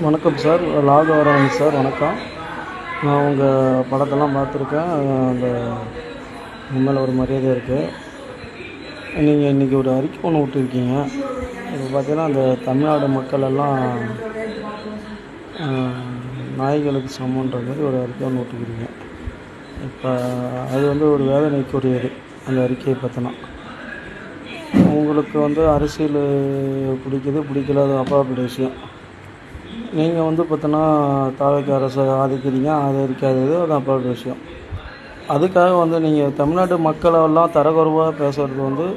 வணக்கம் sir, ராகவராமன் sir. வணக்கம். நான் உங்கள் படத்தெல்லாம் பார்த்துருக்கேன். அந்த உங்க மேலே ஒரு மரியாதை இருக்குது. நீங்கள் இன்றைக்கி ஒரு அறிக்கை ஒன்று விட்டுருக்கீங்க. இப்போ பார்த்தீங்கன்னா அந்த தமிழ்நாடு மக்கள் எல்லாம் நாய்களுக்கு சமன்ற மாதிரி ஒரு அறிக்கை ஒன்று விட்டுக்கிறீங்க. இப்போ அது ஒரு வேதனைக்குரியது. அந்த அறிக்கையை பார்த்தினா உங்களுக்கு அரசியல் பிடிக்கல, அது அப்பாற்பட்ட விஷயம். நீங்கள் பார்த்தோன்னா தாவேக்கா அரசை ஆதரிக்கிறீங்க, ஆதரிக்காதது அது அப்பாற்பட்ட விஷயம். அதுக்காக நீங்கள் தமிழ்நாட்டு மக்களெல்லாம் தரக்குறைவாக பேசுகிறது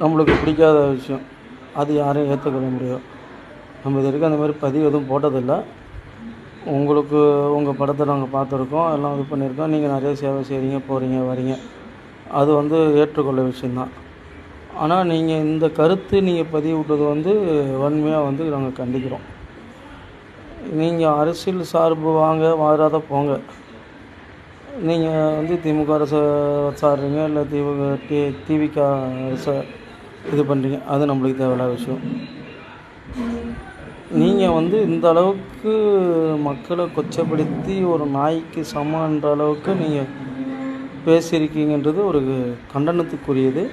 நம்மளுக்கு பிடிக்காத விஷயம். அது யாரையும் ஏற்றுக்கொள்ள முடியும். நம்ம இது வரைக்கும் அந்த மாதிரி பதிவு எதுவும் போட்டதில்லை. உங்களுக்கு உங்கள் படத்தை நாங்கள் பார்த்துருக்கோம், எல்லாம் இது பண்ணியிருக்கோம். நீங்கள் நிறைய சேவை செய்கிறீங்க, போகிறீங்க, வரீங்க. அது ஏற்றுக்கொள்ள விஷயந்தான். ஆனால் நீங்கள் இந்த கருத்து நீங்கள் பதிவு விட்டது வன்மையாக நாங்கள் கண்டிக்கிறோம். நீங்கள் அரசியல் சார்பு வாங்க, வராத போங்க. நீங்கள் திமுக அரசை சாடுறீங்க, இல்லை திவிக அரசை இது பண்ணுறீங்க, அது நம்மளுக்கு தேவையில்லாத விஷயம். நீங்கள் இந்த அளவுக்கு மக்களை கொச்சப்படுத்தி ஒரு நாய்க்கு சமன்ற அளவுக்கு நீங்கள் பேசியிருக்கீங்கன்றது ஒரு கண்டனத்துக்குரியது.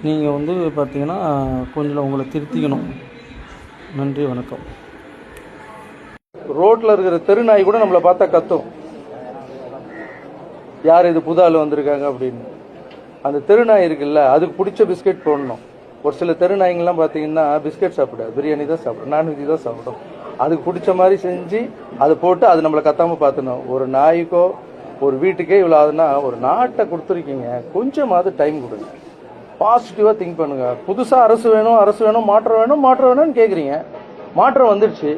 நீங்கள் பார்த்தீங்கன்னா கொஞ்சம் உங்களை திருத்திக்கணும். நன்றி, வணக்கம். ரோட்ல இருக்கிற தெருநாய் கூட நம்மளை பார்த்தா கத்தும், யார் இது புது ஆள் வந்திருக்காங்க அப்படின்னு. அந்த தெருநாய் இருக்குல்ல, அதுக்கு பிடிச்ச பிஸ்கெட் போடணும். ஒரு சில தெருநாய்ங்கெல்லாம் பார்த்தீங்கன்னா பிஸ்கெட் சாப்பிடாது, பிரியாணி தான் சாப்பிடும், நான்வெஜ் தான் சாப்பிடும். அதுக்கு பிடிச்ச மாதிரி செஞ்சு அதை போட்டு அது நம்மளை கத்தாம பார்த்துணும். ஒரு நாய்க்கோ ஒரு வீட்டுக்கே இவ்வளோ ஆகுதுன்னா ஒரு நாட்டை கொடுத்துருக்கீங்க, கொஞ்சமாவது டைம் கொடுங்க. பாசிட்டிவா திங்க் பண்ணுங்க. புதுசா அரசு வேணும், மாற்றம் வேணும்னு கேட்குறீங்க. மாற்றம் வந்துடுச்சு.